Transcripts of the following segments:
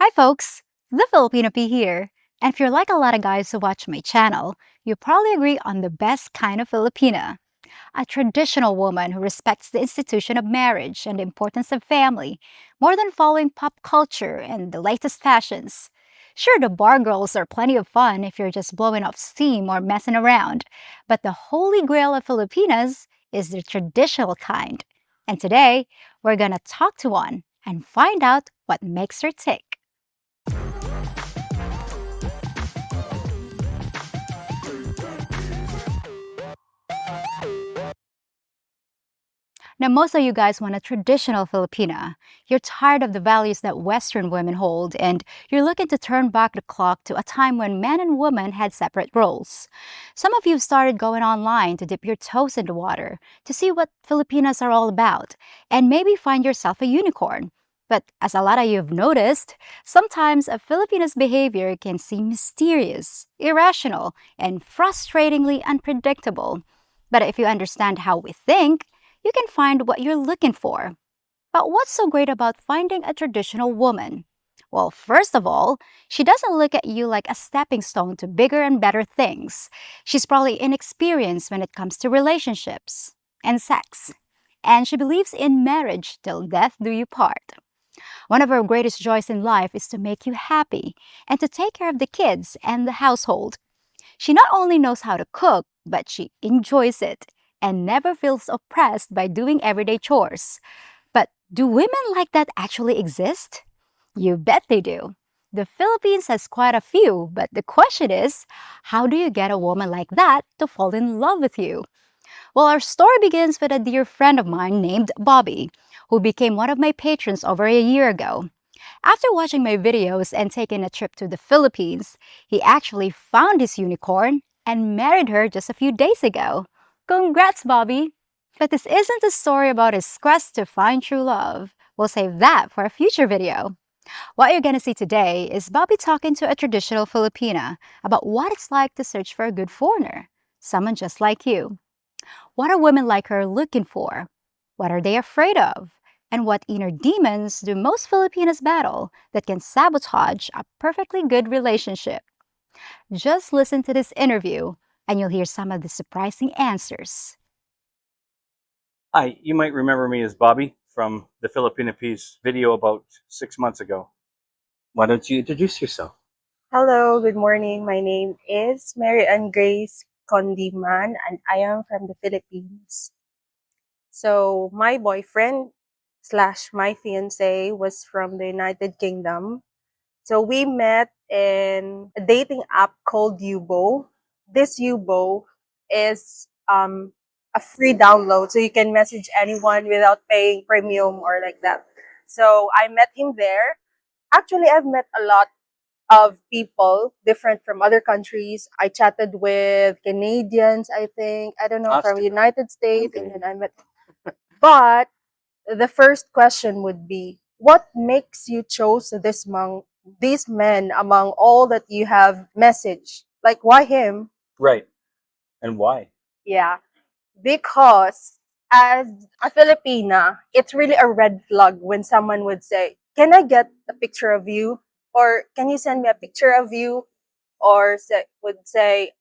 Hi folks, the Filipino P here. And if you're like a lot of guys who watch my channel, you probably agree on the best kind of Filipina. A traditional woman who respects the institution of marriage and the importance of family, more than following pop culture and the latest fashions. Sure, the bar girls are plenty of fun if you're just blowing off steam or messing around, but the holy grail of Filipinas is the traditional kind. And today, we're gonna talk to one and find out what makes her tick. Now, most of you guys want a traditional Filipina. You're tired of the values that Western women hold, and you're looking to turn back the clock to a time when men and women had separate roles. Some of you started going online to dip your toes in the water to see what Filipinas are all about, and maybe find yourself a unicorn. But as a lot of you have noticed, sometimes a Filipina's behavior can seem mysterious, irrational, and frustratingly unpredictable. But if you understand how we think, you can find what you're looking for. But what's so great about finding a traditional woman? Well, first of all, she doesn't look at you like a stepping stone to bigger and better things. She's probably inexperienced when it comes to relationships and sex. And she believes in marriage till death do you part. One of her greatest joys in life is to make you happy and to take care of the kids and the household. She not only knows how to cook, but she enjoys it and never feels oppressed by doing everyday chores. But do women like that actually exist? You bet they do. The Philippines has quite a few, but the question is, how do you get a woman like that to fall in love with you? Well, our story begins with a dear friend of mine named Bobby, who became one of my patrons over a year ago. After watching my videos and taking a trip to the Philippines, he actually found his unicorn and married her just a few days ago. Congrats, Bobby! But this isn't a story about his quest to find true love. We'll save that for a future video. What you're gonna see today is Bobby talking to a traditional Filipina about what it's like to search for a good foreigner, someone just like you. What are women like her looking for? What are they afraid of? And what inner demons do most Filipinos battle that can sabotage a perfectly good relationship? Just listen to this interview and you'll hear some of the surprising answers. Hi, you might remember me as Bobby from the Filipino Piece video about 6 months ago. Why don't you introduce yourself? Hello, good morning. My name is Mary Ann Grace Condiman, and I am from the Philippines. So my boyfriend slash my fiance was from the United Kingdom. So we met in a dating app called Yubo. This Yubo is a free download, so you can message anyone without paying premium or like that. So I met him there. Actually, I've met a lot of people different from other countries. I chatted with Canadians, I think, I don't know, from Austin. United States, Okay. and then I met. But the first question would be, what makes you chose this among these men among all that you have messaged? Like, why him? Right. And why? Yeah, because as a Filipina, it's really a red flag when someone would say, "Can I get a picture of you?" or "Can you send me a picture of you?" or would say,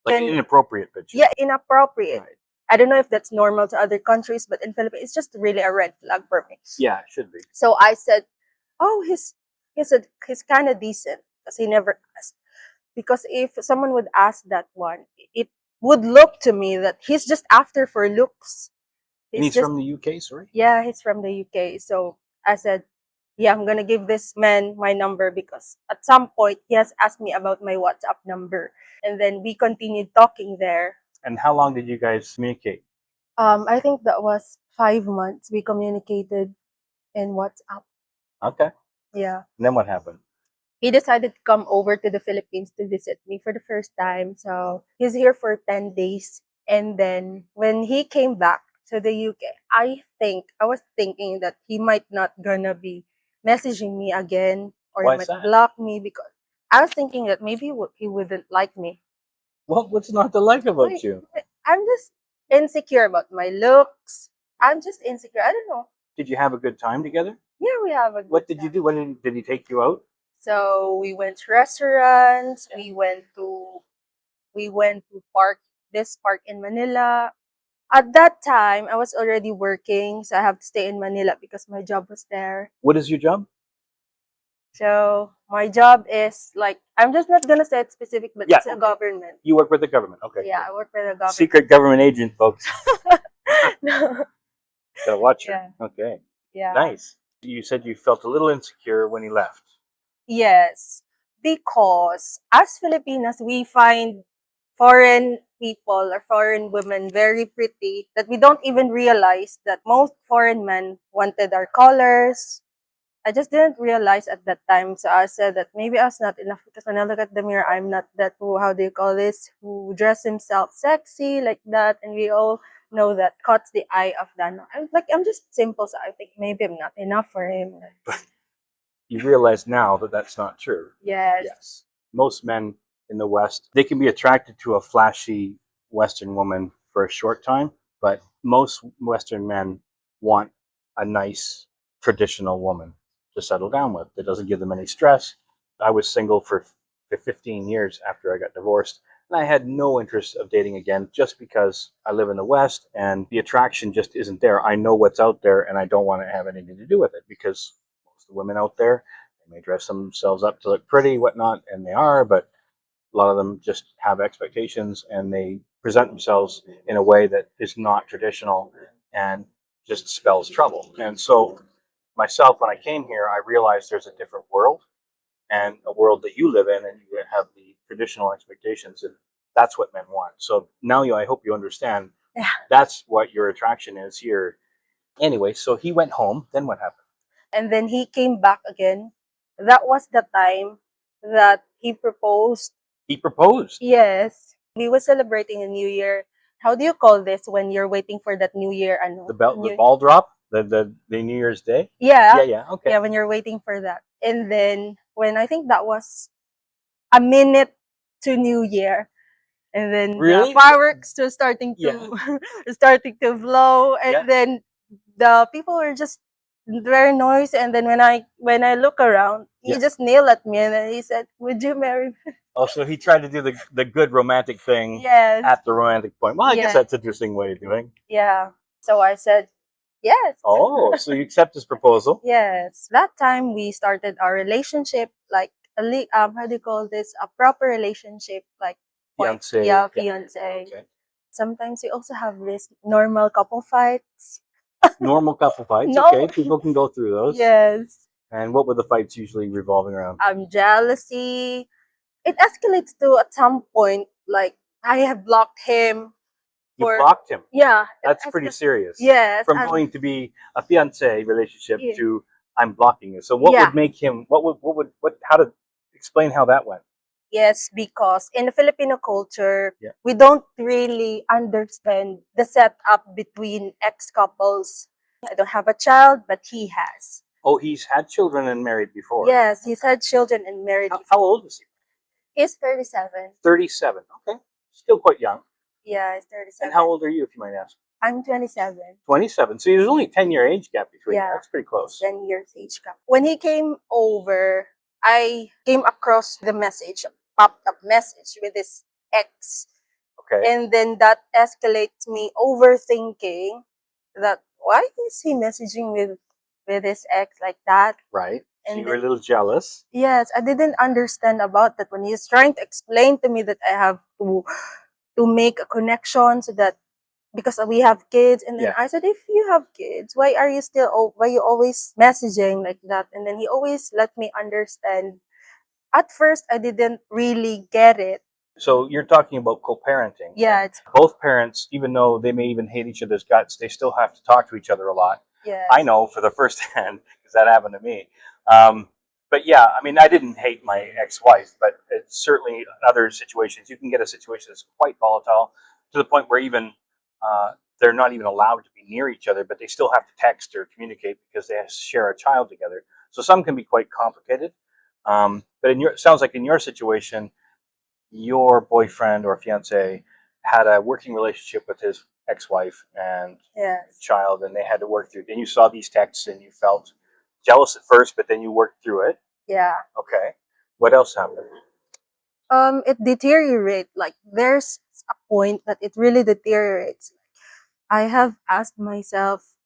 Like an "Can inappropriate picture. yeah, inappropriate." Right. I don't know if that's normal to other countries, but in Philippines, it's just really a red flag for me. Yeah, it should be. So I said, "Oh, he's kind of decent," because he never asked. Because if someone would ask that one, it would look to me that he's just after for looks. And He's he's just from the UK, sorry? Yeah, he's from the UK. So I said, yeah, I'm gonna give this man my number because at some point he has asked me about my WhatsApp number, and then we continued talking there. And how long did you guys communicate? I think that was 5 months we communicated in WhatsApp. Okay. Yeah. And then what happened? He decided to come over to the Philippines to visit me for the first time. So he's here for 10 days. And then when he came back to the UK, I was thinking that he might not gonna be messaging me again, or he Why is might that? block me, because I was thinking that maybe he wouldn't like me. What's not to like about Like, you? I'm just insecure about my looks. I'm just insecure. I don't know. Did you have a good time together? Yeah, we have a good What did you time. do? When did he take you out? So we went to restaurants. We went to this park in Manila. At that time, I was already working, so I have to stay in Manila because my job was there. What is your job? So my job is like, I'm just not gonna say it specific, but Yeah, it's a okay. government. You work with the government. Okay. Yeah, I work for the government. Secret government agent, folks. No. Gotta watch her. Yeah, Okay. yeah. Nice. You said you felt a little insecure when he left. Yes, because as Filipinas, we find foreign people or foreign women very pretty that we don't even realize that most foreign men wanted our colors. I just didn't realize at that time. So I said that maybe I was not enough because when I look at the mirror, I'm not that who, how do you call this, who dress himself sexy like that. And we all know that caught the eye of that. I'm just simple. So I think maybe I'm not enough for him. You realize now that that's not true. Yes. Yes. Most men in the West, they can be attracted to a flashy Western woman for a short time, but most Western men want a nice traditional woman to settle down with that doesn't give them any stress. I was single for 15 years after I got divorced, and I had no interest of dating again just because I live in the West and the attraction just isn't there. I know what's out there and I don't want to have anything to do with it because most of the women out there, they may dress themselves up to look pretty, whatnot, and they are, but a lot of them just have expectations and they present themselves in a way that is not traditional and just spells trouble. And so, myself, when I came here, I realized there's a different world and a world that you live in, and you have the traditional expectations, and that's what men want. So now I hope you understand. Yeah. That's what your attraction is here. Anyway, so he went home. Then what happened? And then he came back again. That was the time that he proposed. He proposed. Yes. We were celebrating a new year. How do you call this when you're waiting for that new year? Ano? The ball drop, the New Year's Day. Yeah. Yeah. Okay. Yeah, when you're waiting for that. And then when I think that was a minute to New Year. And then Really? the fireworks were starting to Yeah. starting to blow. And Yeah. then the people were just very noisy. And then when I look around, he Yeah. just nailed at me and then he said, "Would you marry me?" Oh, so he tried to do the good romantic thing Yes. at the romantic point. Well, I guess Yeah. that's an interesting way of doing. Yeah. So I said, yes. Oh, so you accept his proposal? Yes. That time we started our relationship like how do you call this? A proper relationship, like Fiancé. yeah, Yeah. fiance. Okay. Sometimes we also have this normal couple fights. Normal couple fights. No. Okay, people can go through those. Yes. And what were the fights usually revolving around? Jealousy. It escalates to at some point like I have blocked him You for blocked him. yeah. That's pretty serious. Yes. From going to be a fiancé relationship Yeah. to I'm blocking you. So what Yeah. would make him? What? How to explain how that went? Yes, because in the Filipino culture, Yeah. we don't really understand the setup between ex couples. I don't have a child, but he has. Oh, he's had children and married before. Yes, he's had children and married. How old is he? He's 37. 37. Okay, still quite young. Yeah, he's 37. And how old are you, if you might ask? I'm 27. 27. So there's only a 10-year age gap between. Yeah. That's pretty close. 10 years age gap. When he came over, I came across the message, popped up message with his ex. Okay. And then that escalates me overthinking that why is he messaging with his ex like that? Right. So And you were a then, little jealous. yes, I didn't understand about that when he's trying to explain to me that I have to make a connection so that because we have kids. And then Yeah. I said, if you have kids, why are you why you always messaging like that? And then he always let me understand. At first I didn't really get it. So you're talking about co-parenting. Yeah, it's Both parents, even though they may even hate each other's guts, they still have to talk to each other a lot. yes. I know for the first hand because that happened to me. But yeah, I mean, I didn't hate my ex-wife, but it's certainly in other situations you can get a situation that's quite volatile to the point where even they're not even allowed to be near each other, but they still have to text or communicate because they share a child together. So some can be quite complicated. But it sounds like in your situation, your boyfriend or fiance had a working relationship with his ex-wife and yes. child, and they had to work through. And you saw these texts, and you felt jealous at first, but then you worked through it. Yeah. Okay. What else happened? It deteriorates. Like there's a point that it really deteriorates. I have asked myself,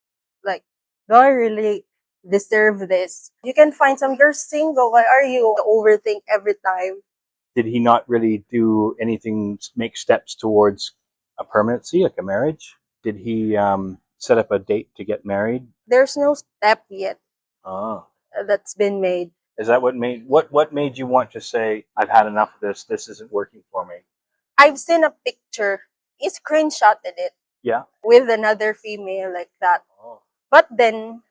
like, do I really deserve this? You can find some, you're single. Why are you overthink every time? Did he not really do anything, make steps towards a permanency, like a marriage? Did he set up a date to get married? There's no step yet Oh. that's been made. Is that what made you want to say, I've had enough of this, this isn't working for me? I've seen a picture. He screenshotted it Yeah. with another female like that. Oh. But then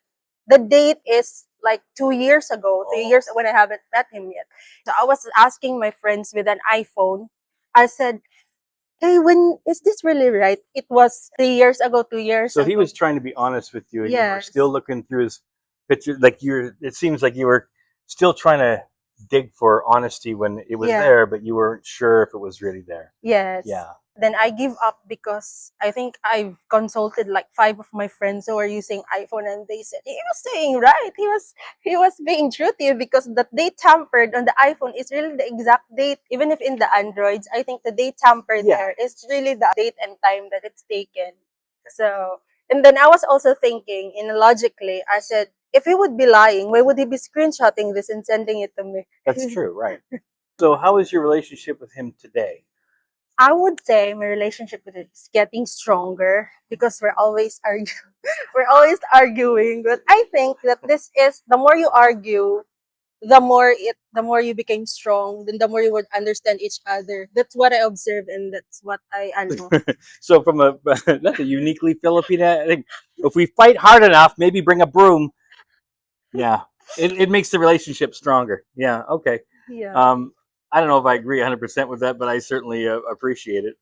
the date is like 2 years ago, 3 years when I haven't met him yet. So I was asking my friends with an iPhone. I said, hey, when is this really right? It was 3 years ago, 2 years So ago. he was trying to be honest with you, and you were Yes. still looking through his picture, like it seems like you were still trying to dig for honesty when it was Yeah. there, but you weren't sure if it was really there. Yes. Yeah. Then I give up because I think I've consulted like 5 of my friends who are using iPhone, and they said he was saying right. He was being true to you because the date tampered on the iPhone is really the exact date. Even if in the Androids, I think the date tampered Yeah. there is really the date and time that it's taken. So, and then I was also thinking, logically, I said, if he would be lying, why would he be screenshotting this and sending it to me? That's true, right? So how is your relationship with him today? I would say my relationship with it is getting stronger because we're always arguing. We're always arguing. But I think that this is, the more you argue, the more you became strong, then the more you would understand each other. That's what I observe, and that's what I know. So from that's a uniquely Filipina. I think if we fight hard enough, maybe bring a broom. Yeah, it makes the relationship stronger. Yeah, okay. Yeah. I don't know if I agree 100% with that, but I certainly appreciate it.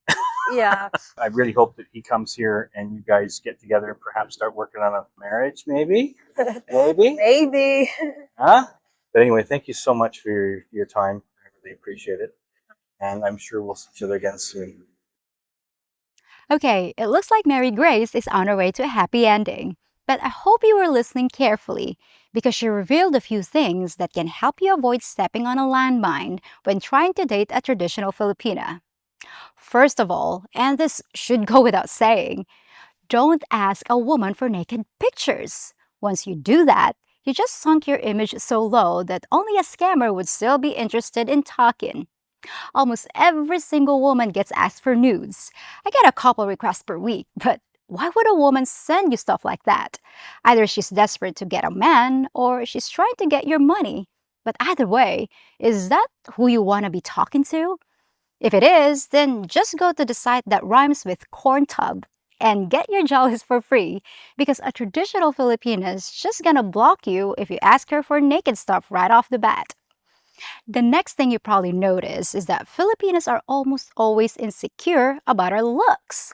Yeah. I really hope that he comes here and you guys get together and perhaps start working on a marriage, maybe? Maybe? Maybe. Huh? But anyway, thank you so much for your time. I really appreciate it. And I'm sure we'll see each other again soon. Okay, it looks like Mary Grace is on her way to a happy ending. But I hope you were listening carefully because she revealed a few things that can help you avoid stepping on a landmine when trying to date a traditional Filipina. First of all, and this should go without saying, don't ask a woman for naked pictures. Once you do that, you just sunk your image so low that only a scammer would still be interested in talking. Almost every single woman gets asked for nudes. I get a couple requests per week, but why would a woman send you stuff like that? Either she's desperate to get a man or she's trying to get your money. But either way, is that who you want to be talking to? If it is, then just go to the site that rhymes with corn tub and get your jollies for free because a traditional Filipina's just gonna block you if you ask her for naked stuff right off the bat. The next thing you probably notice is that Filipinos are almost always insecure about our looks.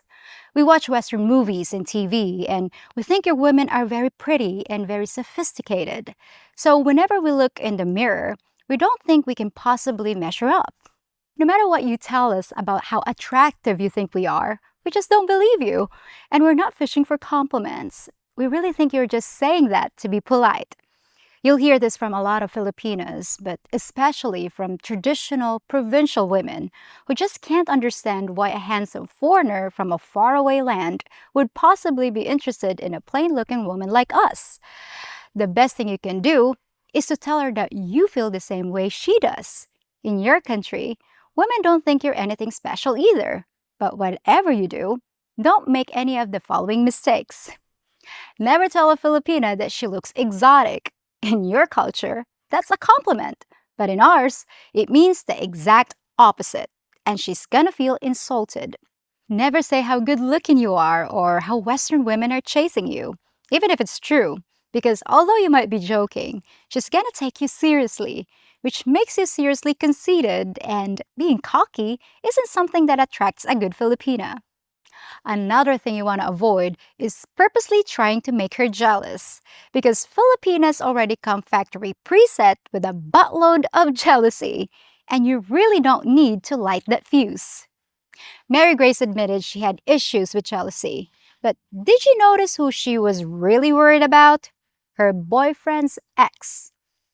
We watch Western movies and TV, and we think your women are very pretty and very sophisticated. So whenever we look in the mirror, we don't think we can possibly measure up. No matter what you tell us about how attractive you think we are, we just don't believe you. And we're not fishing for compliments. We really think you're just saying that to be polite. You'll hear this from a lot of Filipinas, but especially from traditional provincial women who just can't understand why a handsome foreigner from a faraway land would possibly be interested in a plain-looking woman like us. The best thing you can do is to tell her that you feel the same way she does. In your country, women don't think you're anything special either. But whatever you do, don't make any of the following mistakes. Never tell a Filipina that she looks exotic. In your culture, that's a compliment. But in ours, it means the exact opposite. And she's gonna feel insulted. Never say how good looking you are or how Western women are chasing you, even if it's true. Because although you might be joking, she's gonna take you seriously, which makes you seriously conceited, and being cocky isn't something that attracts a good Filipina. Another thing you want to avoid is purposely trying to make her jealous, because Filipinas already come factory preset with a buttload of jealousy, and you really don't need to light that fuse. Mary Grace admitted she had issues with jealousy, but did you notice who she was really worried about? her boyfriend's ex.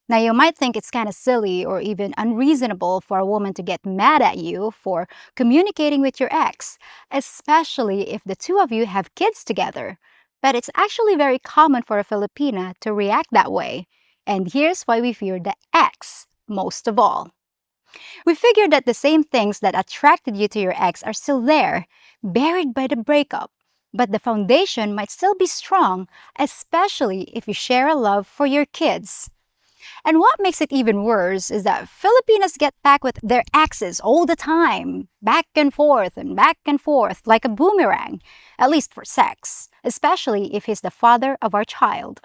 Now, you might think it's kind of silly or even unreasonable for a woman to get mad at you for communicating with your ex, especially if the two of you have kids together. But it's actually very common for a Filipina to react that way. And here's why we fear the ex most of all. We figured that the same things that attracted you to your ex are still there, buried by the breakup. But the foundation might still be strong, especially if you share a love for your kids. And what makes it even worse is that Filipinos get back with their exes all the time, back and forth, like a boomerang, at least for sex, especially if he's the father of our child.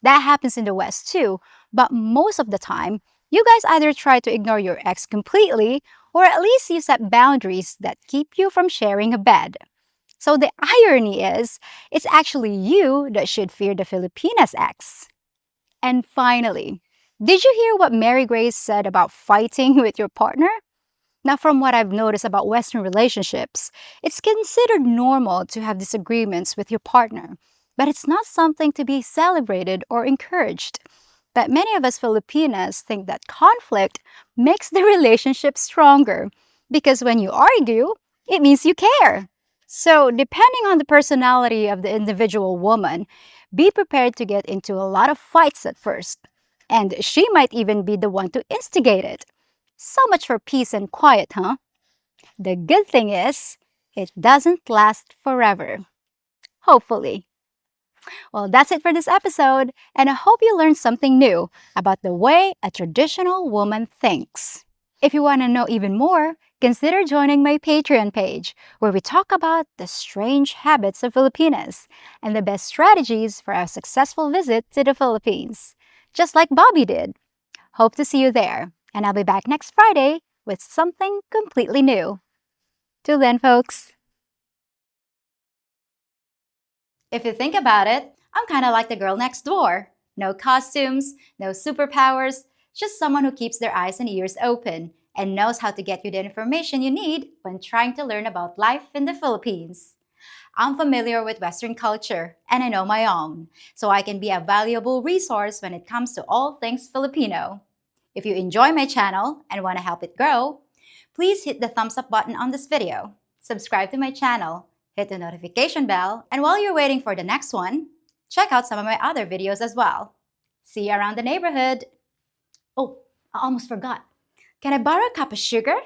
That happens in the West too, but most of the time, you guys either try to ignore your ex completely or at least you set boundaries that keep you from sharing a bed. So the irony is, it's actually you that should fear the Filipinas ex. And finally, did you hear what Mary Grace said about fighting with your partner? Now, from what I've noticed about Western relationships, it's considered normal to have disagreements with your partner, but it's not something to be celebrated or encouraged. But many of us Filipinas think that conflict makes the relationship stronger because when you argue, it means you care. So, depending on the personality of the individual woman, be prepared to get into a lot of fights at first. And she might even be the one to instigate it. So much for peace and quiet, huh? The good thing is, it doesn't last forever. Hopefully. Well, that's it for this episode, and I hope you learned something new about the way a traditional woman thinks. If you want to know even more, consider joining my Patreon page, where we talk about the strange habits of Filipinas and the best strategies for a successful visit to the Philippines, just like Bobby did. Hope to see you there, and I'll be back next Friday with something completely new. Till then, folks. If you think about it, I'm kind of like the girl next door. No costumes, no superpowers, just someone who keeps their eyes and ears open and knows how to get you the information you need when trying to learn about life in the Philippines. I'm familiar with Western culture and I know my own, so I can be a valuable resource when it comes to all things Filipino. If you enjoy my channel and want to help it grow, please hit the thumbs up button on this video, subscribe to my channel, hit the notification bell, and while you're waiting for the next one, check out some of my other videos as well. See you around the neighborhood. Oh, I almost forgot. Can I borrow a cup of sugar?